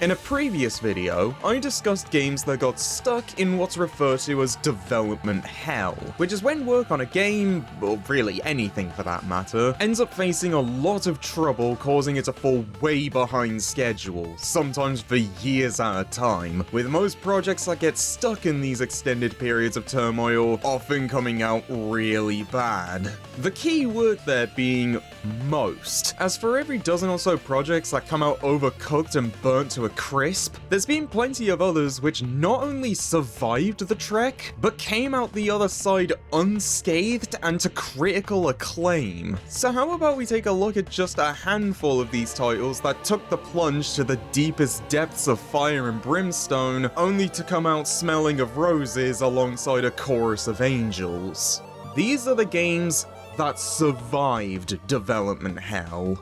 In a previous video, I discussed games that got stuck in what's referred to as development hell, which is when work on a game, or really anything for that matter, ends up facing a lot of trouble, causing it to fall way behind schedule, sometimes for years at a time, with most projects that get stuck in these extended periods of turmoil often coming out really bad. The key word there being most, as for every dozen or so projects that come out overcooked and burnt to a crisp, there's been plenty of others which not only survived the trek, but came out the other side unscathed and to critical acclaim. So how about we take a look at just a handful of these titles that took the plunge to the deepest depths of fire and brimstone, only to come out smelling of roses alongside a chorus of angels. These are the games that survived development hell.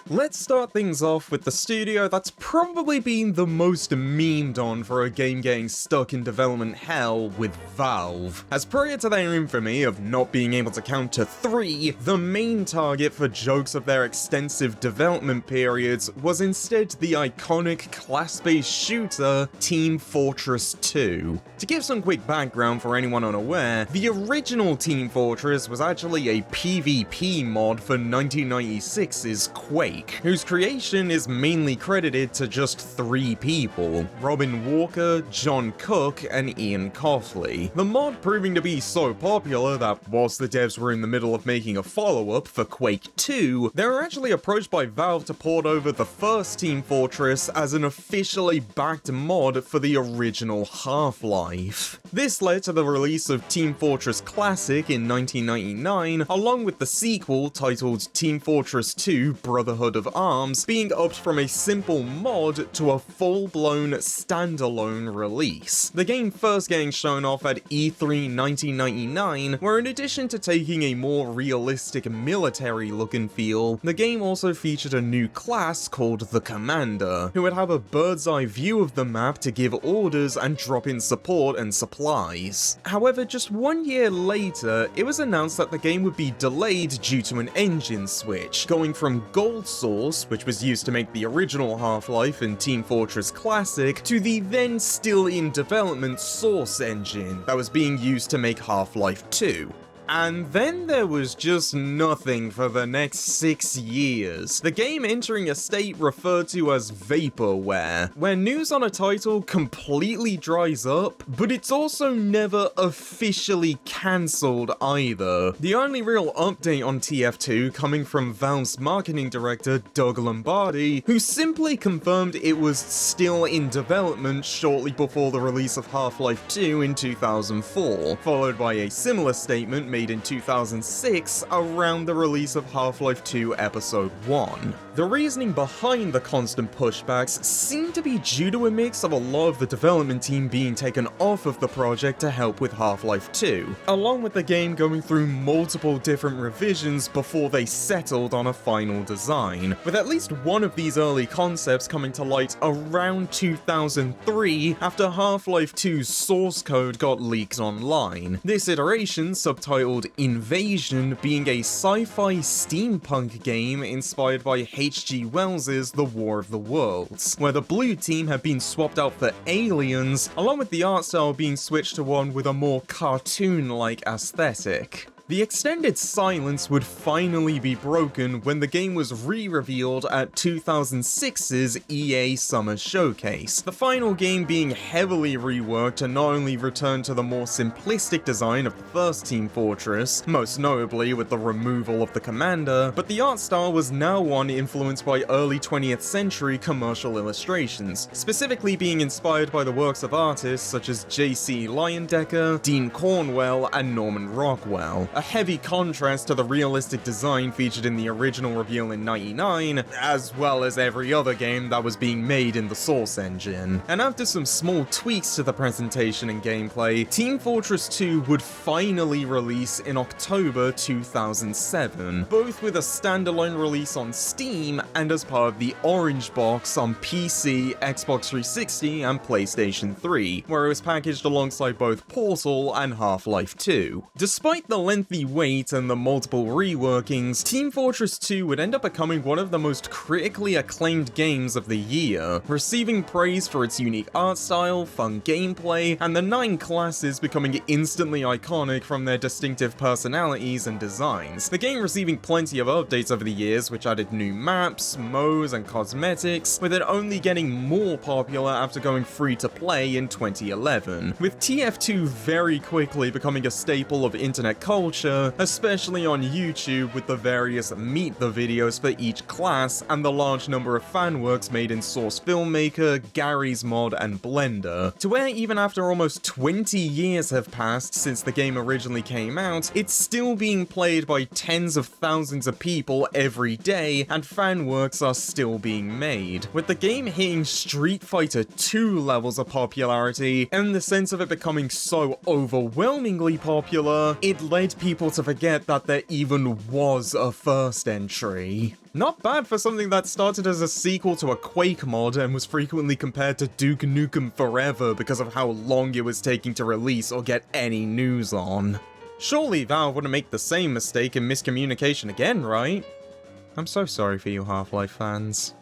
Let's start things off with the studio that's probably been the most memed on for a game getting stuck in development hell, with Valve. As prior to their infamy of not being able to count to 3, the main target for jokes of their extensive development periods was instead the iconic class-based shooter Team Fortress 2. To give some quick background for anyone unaware, the original Team Fortress was actually a PvP mod for 1996's Quake, whose creation is mainly credited to just 3 people: Robin Walker, John Cook, and Ian Coughley. The mod proving to be so popular that whilst the devs were in the middle of making a follow-up for Quake 2, they were actually approached by Valve to port over the first Team Fortress as an officially backed mod for the original Half-Life. This led to the release of Team Fortress Classic in 1999, along with the sequel titled Team Fortress 2 Brotherhood of Arms being upped from a simple mod to a full-blown standalone release. The game first getting shown off at E3 1999, where in addition to taking a more realistic military look and feel, the game also featured a new class called the Commander, who would have a bird's eye view of the map to give orders and drop in support and supplies. However, just 1 year later, it was announced that the game would be delayed due to an engine switch, going from Gold Source, which was used to make the original Half-Life and Team Fortress Classic, to the then still in development Source engine that was being used to make Half-Life 2. And then there was just nothing for the next 6 years, the game entering a state referred to as vaporware, where news on a title completely dries up, but it's also never officially cancelled either. The only real update on TF2 coming from Valve's marketing director Doug Lombardi, who simply confirmed it was still in development shortly before the release of Half-Life 2 in 2004, followed by a similar statement made in 2006 around the release of Half-Life 2 Episode 1. The reasoning behind the constant pushbacks seemed to be due to a mix of a lot of the development team being taken off of the project to help with Half-Life 2, along with the game going through multiple different revisions before they settled on a final design, with at least one of these early concepts coming to light around 2003 after Half-Life 2's source code got leaked online. This iteration, subtitled Invasion, being a sci-fi steampunk game inspired by H.G. Wells's The War of the Worlds, where the blue team had been swapped out for aliens, along with the art style being switched to one with a more cartoon-like aesthetic. The extended silence would finally be broken when the game was re-revealed at 2006's EA Summer Showcase, the final game being heavily reworked to not only return to the more simplistic design of the first Team Fortress, most notably with the removal of the Commander, but the art style was now one influenced by early 20th century commercial illustrations, specifically being inspired by the works of artists such as J.C. Leyendecker, Dean Cornwell, and Norman Rockwell, a heavy contrast to the realistic design featured in the original reveal in '99, as well as every other game that was being made in the Source engine. And after some small tweaks to the presentation and gameplay, Team Fortress 2 would finally release in October 2007, both with a standalone release on Steam and as part of the Orange Box on PC, Xbox 360, and PlayStation 3, where it was packaged alongside both Portal and Half-Life 2. Despite the lengthy lengthy wait and the multiple reworkings, Team Fortress 2 would end up becoming one of the most critically acclaimed games of the year, receiving praise for its unique art style, fun gameplay, and the 9 classes becoming instantly iconic from their distinctive personalities and designs. The game receiving plenty of updates over the years, which added new maps, modes, and cosmetics, with it only getting more popular after going free to play in 2011, with TF2 very quickly becoming a staple of internet culture, especially on YouTube with the various Meet the videos for each class and the large number of fanworks made in Source Filmmaker, Gary's Mod, and Blender, to where even after almost 20 years have passed since the game originally came out, it's still being played by tens of thousands of people every day, and fanworks are still being made, with the game hitting Street Fighter 2 levels of popularity, in the sense of it becoming so overwhelmingly popular, it led people to forget that there even was a first entry. Not bad for something that started as a sequel to a Quake mod and was frequently compared to Duke Nukem Forever because of how long it was taking to release or get any news on. Surely Valve wouldn't make the same mistake in miscommunication again, right? I'm so sorry for you Half-Life fans.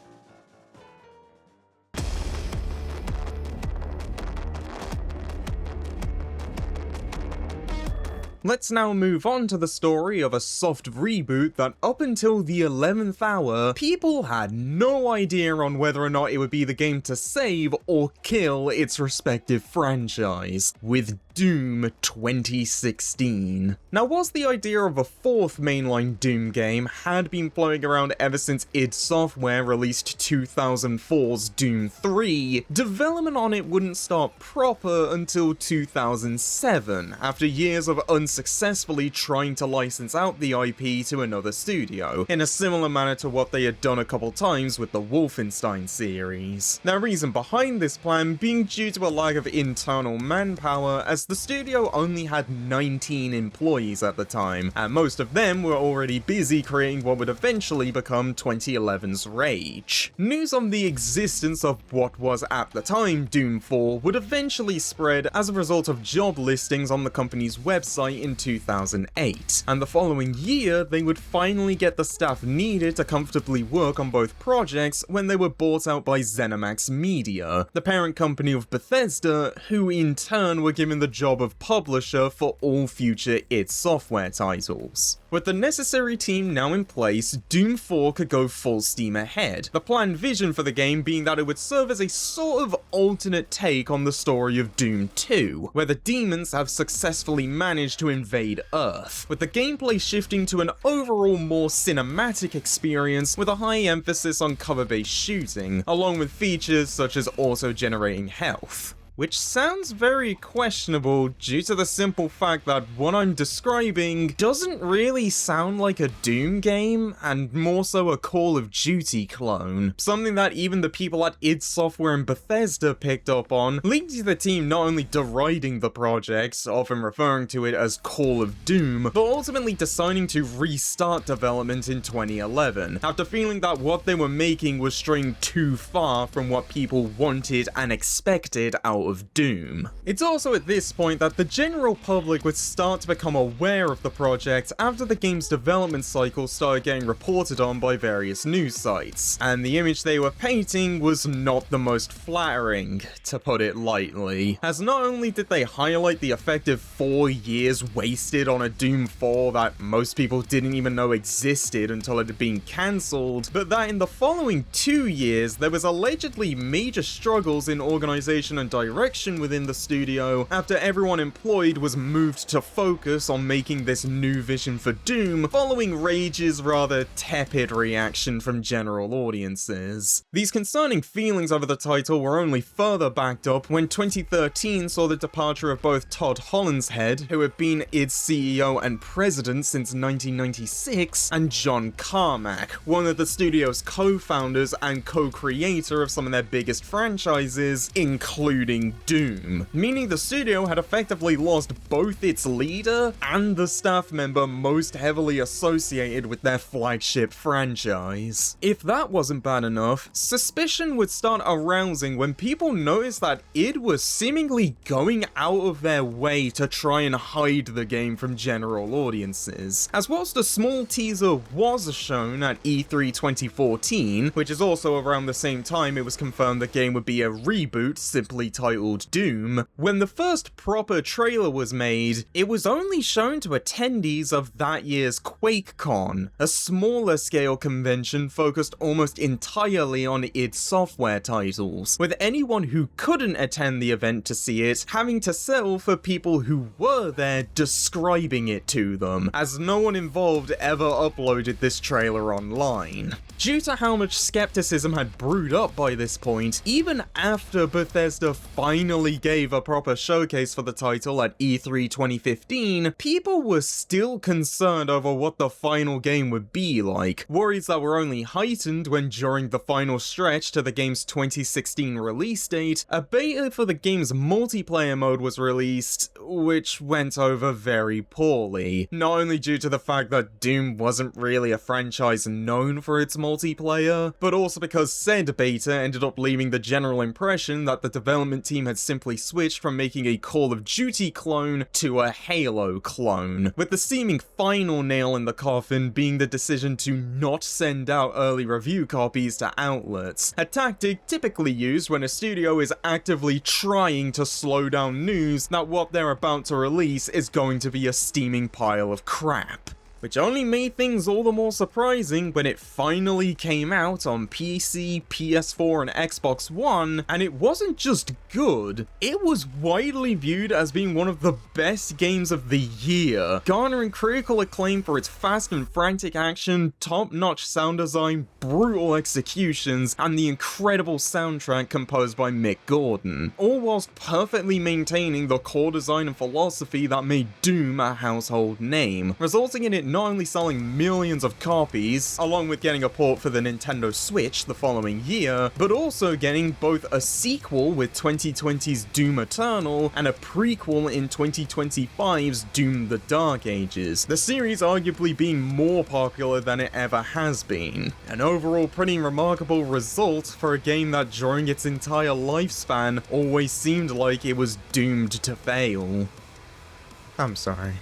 Let's now move on to the story of a soft reboot that up until the 11th hour, people had no idea on whether or not it would be the game to save or kill its respective franchise, with Doom 2016. Now, whilst the idea of a fourth mainline Doom game had been floating around ever since id Software released 2004's Doom 3, development on it wouldn't start proper until 2007, after years of unsuccessfully trying to license out the IP to another studio, in a similar manner to what they had done a couple times with the Wolfenstein series. The reason behind this plan being due to a lack of internal manpower, as the studio only had 19 employees at the time, and most of them were already busy creating what would eventually become 2011's Rage. News on the existence of what was at the time Doom 4 would eventually spread as a result of job listings on the company's website in 2008, and the following year they would finally get the staff needed to comfortably work on both projects when they were bought out by ZeniMax Media, the parent company of Bethesda, who in turn were given the job of publisher for all future id Software titles. With the necessary team now in place, Doom 4 could go full steam ahead, the planned vision for the game being that it would serve as a sort of alternate take on the story of Doom 2, where the demons have successfully managed to invade Earth, with the gameplay shifting to an overall more cinematic experience with a high emphasis on cover-based shooting, along with features such as auto-generating health. Which sounds very questionable due to the simple fact that what I'm describing doesn't really sound like a Doom game, and more so a Call of Duty clone, something that even the people at id Software and Bethesda picked up on, leading to the team not only deriding the project, often referring to it as Call of Doom, but ultimately deciding to restart development in 2011, after feeling that what they were making was straying too far from what people wanted and expected out of Doom. It's also at this point that the general public would start to become aware of the project after the game's development cycle started getting reported on by various news sites, and the image they were painting was not the most flattering, to put it lightly, as not only did they highlight the effective 4 years wasted on a Doom 4 that most people didn't even know existed until it had been cancelled, but that in the following 2 years there was allegedly major struggles in organisation and direction within the studio after everyone employed was moved to focus on making this new vision for Doom following Rage's rather tepid reaction from general audiences. These concerning feelings over the title were only further backed up when 2013 saw the departure of both Todd Hollinshead, who had been its CEO and president since 1996, and John Carmack, one of the studio's co-founders and co-creator of some of their biggest franchises, including becoming Doom, meaning the studio had effectively lost both its leader and the staff member most heavily associated with their flagship franchise. If that wasn't bad enough, suspicion would start arousing when people noticed that id was seemingly going out of their way to try and hide the game from general audiences. As whilst a small teaser was shown at E3 2014, which is also around the same time it was confirmed the game would be a reboot simply titled Doom, when the first proper trailer was made, it was only shown to attendees of that year's QuakeCon, a smaller scale convention focused almost entirely on id Software titles, with anyone who couldn't attend the event to see it having to settle for people who were there describing it to them, as no one involved ever uploaded this trailer online. Due to how much skepticism had brewed up by this point, even after Bethesda finally gave a proper showcase for the title at E3 2015, people were still concerned over what the final game would be like, worries that were only heightened when during the final stretch to the game's 2016 release date, a beta for the game's multiplayer mode was released, which went over very poorly, not only due to the fact that Doom wasn't really a franchise known for its multiplayer, but also because said beta ended up leaving the general impression that the development team had simply switched from making a Call of Duty clone to a Halo clone, with the seeming final nail in the coffin being the decision to not send out early review copies to outlets, a tactic typically used when a studio is actively trying to slow down news that what they're about to release is going to be a steaming pile of crap. Which only made things all the more surprising when it finally came out on PC, PS4, and Xbox One, and it wasn't just good, it was widely viewed as being one of the best games of the year, garnering critical acclaim for its fast and frantic action, top-notch sound design, brutal executions, and the incredible soundtrack composed by Mick Gordon, all whilst perfectly maintaining the core design and philosophy that made Doom a household name, resulting in it not only selling millions of copies, along with getting a port for the Nintendo Switch the following year, but also getting both a sequel with 2020's Doom Eternal and a prequel in 2025's Doom the Dark Ages, the series arguably being more popular than it ever has been. An overall pretty remarkable result for a game that during its entire lifespan always seemed like it was doomed to fail. I'm sorry.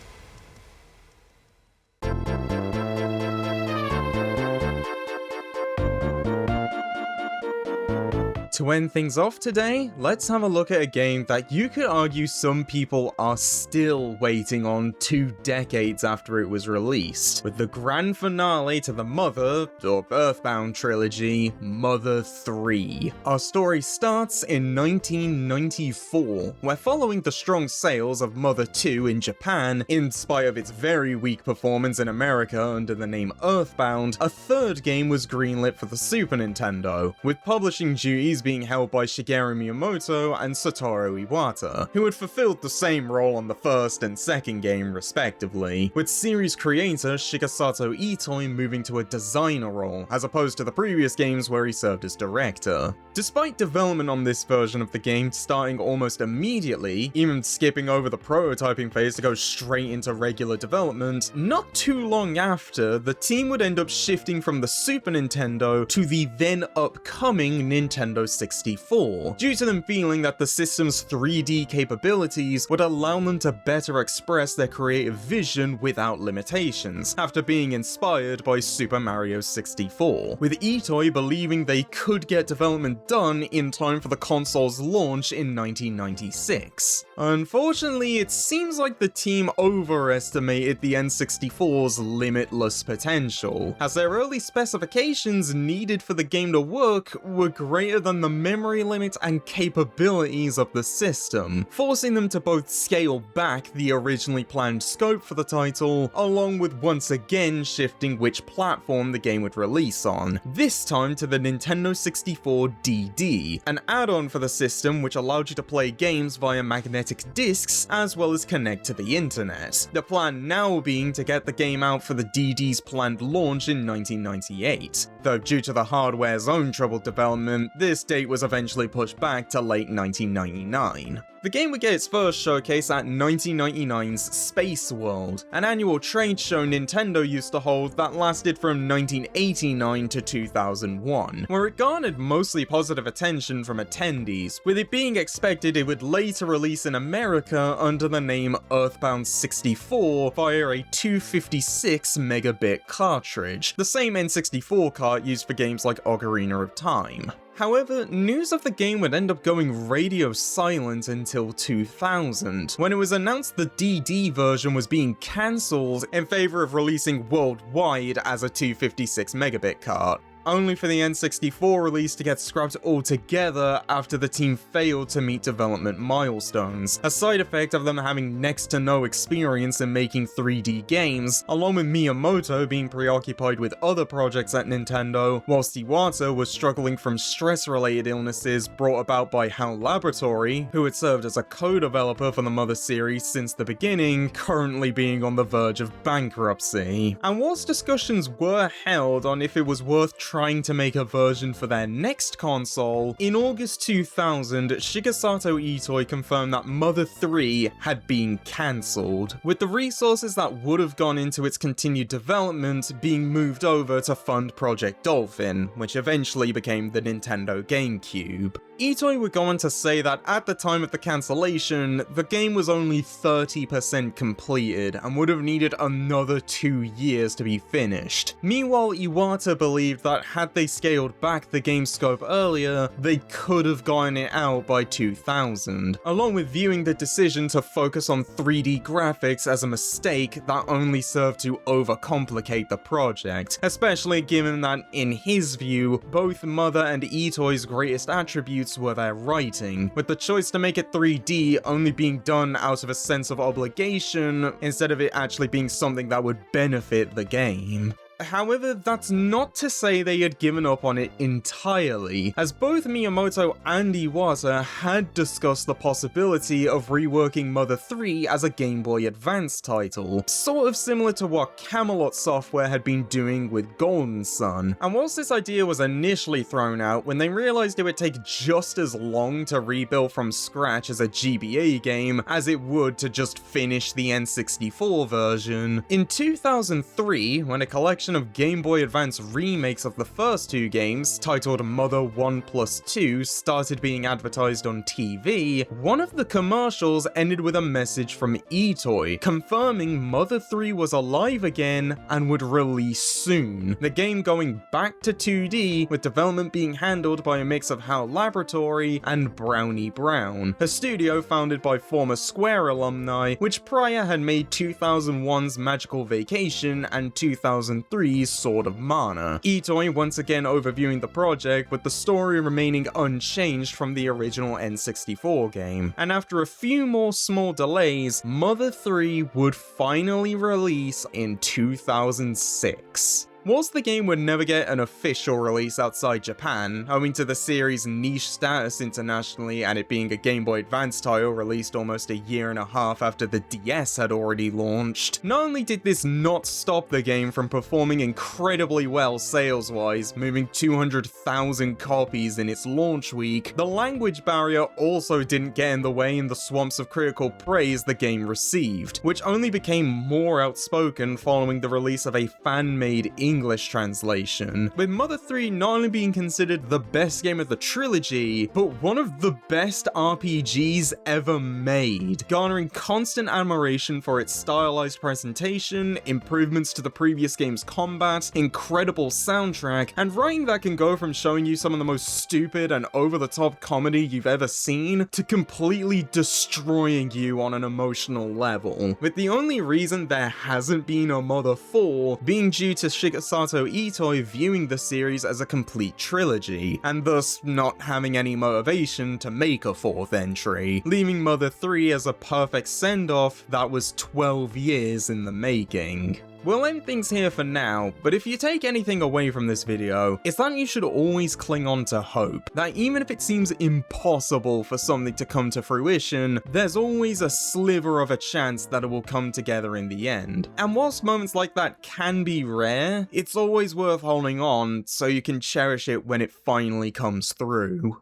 To end things off today, let's have a look at a game that you could argue some people are still waiting on 2 decades after it was released, with the grand finale to the Mother, or Earthbound trilogy, Mother 3. Our story starts in 1994, where following the strong sales of Mother 2 in Japan, in spite of its very weak performance in America under the name Earthbound, a third game was greenlit for the Super Nintendo, with publishing duties being held by Shigeru Miyamoto and Satoru Iwata, who had fulfilled the same role on the first and second game respectively, with series creator Shigesato Itoi moving to a designer role, as opposed to the previous games where he served as director. Despite development on this version of the game starting almost immediately, even skipping over the prototyping phase to go straight into regular development, not too long after, the team would end up shifting from the Super Nintendo to the then upcoming Nintendo 64, due to them feeling that the system's 3D capabilities would allow them to better express their creative vision without limitations, after being inspired by Super Mario 64, with Itoi believing they could get development done in time for the console's launch in 1996. Unfortunately, it seems like the team overestimated the N64's limitless potential, as their early specifications needed for the game to work were greater than the memory limit and capabilities of the system, forcing them to both scale back the originally planned scope for the title, along with once again shifting which platform the game would release on, this time to the Nintendo 64 DD, an add-on for the system which allowed you to play games via magnetic discs as well as connect to the internet, the plan now being to get the game out for the DD's planned launch in 1998, though due to the hardware's own troubled development, this date was eventually pushed back to late 1999. The game would get its first showcase at 1999's Space World, an annual trade show Nintendo used to hold that lasted from 1989 to 2001, where it garnered mostly positive attention from attendees, with it being expected it would later release in America under the name Earthbound 64 via a 256 megabit cartridge, the same N64 cart used for games like Ocarina of Time. However, news of the game would end up going radio silent until 2000, when it was announced the DD version was being cancelled in favour of releasing worldwide as a 256 megabit cart, only for the N64 release to get scrapped altogether after the team failed to meet development milestones, a side effect of them having next to no experience in making 3D games, along with Miyamoto being preoccupied with other projects at Nintendo, whilst Iwata was struggling from stress-related illnesses brought about by HAL Laboratory, who had served as a co-developer for the Mother series since the beginning, currently being on the verge of bankruptcy. And whilst discussions were held on if it was worth trying to make a version for their next console, in August 2000, Shigesato Itoi confirmed that Mother 3 had been cancelled, with the resources that would have gone into its continued development being moved over to fund Project Dolphin, which eventually became the Nintendo GameCube. Itoi would go on to say that at the time of the cancellation, the game was only 30% completed and would have needed another 2 years to be finished. Meanwhile, Iwata believed that had they scaled back the game's scope earlier, they could have gotten it out by 2000, along with viewing the decision to focus on 3D graphics as a mistake that only served to overcomplicate the project, especially given that, in his view, both Mother and Itoi's greatest attributes were their writing, with the choice to make it 3D only being done out of a sense of obligation instead of it actually being something that would benefit the game. However, that's not to say they had given up on it entirely, as both Miyamoto and Iwata had discussed the possibility of reworking Mother 3 as a Game Boy Advance title, sort of similar to what Camelot Software had been doing with Golden Sun. And whilst this idea was initially thrown out, when they realised it would take just as long to rebuild from scratch as a GBA game as it would to just finish the N64 version, in 2003, when a collection of Game Boy Advance remakes of the first two games, titled Mother 1+2, started being advertised on TV, one of the commercials ended with a message from Itoi, confirming Mother 3 was alive again and would release soon, the game going back to 2D, with development being handled by a mix of HAL Laboratory and Brownie Brown, a studio founded by former Square alumni, which prior had made 2001's Magical Vacation and 2003's Sword of Mana. Itoi once again overviewing the project, with the story remaining unchanged from the original N64 game. And after a few more small delays, Mother 3 would finally release in 2006. Whilst the game would never get an official release outside Japan, owing to the series' niche status internationally and it being a Game Boy Advance title released almost a year and a half after the DS had already launched, not only did this not stop the game from performing incredibly well sales-wise, moving 200,000 copies in its launch week, the language barrier also didn't get in the way in the swamps of critical praise the game received, which only became more outspoken following the release of a fan-made English translation, with Mother 3 not only being considered the best game of the trilogy, but one of the best RPGs ever made, garnering constant admiration for its stylized presentation, improvements to the previous game's combat, incredible soundtrack, and writing that can go from showing you some of the most stupid and over-the-top comedy you've ever seen, to completely destroying you on an emotional level, with the only reason there hasn't been a Mother 4 being due to Shigesato Itoi viewing the series as a complete trilogy, and thus not having any motivation to make a fourth entry, leaving Mother 3 as a perfect send-off that was 12 years in the making. We'll end things here for now, but if you take anything away from this video, it's that you should always cling on to hope, that even if it seems impossible for something to come to fruition, there's always a sliver of a chance that it will come together in the end. And whilst moments like that can be rare, it's always worth holding on so you can cherish it when it finally comes through.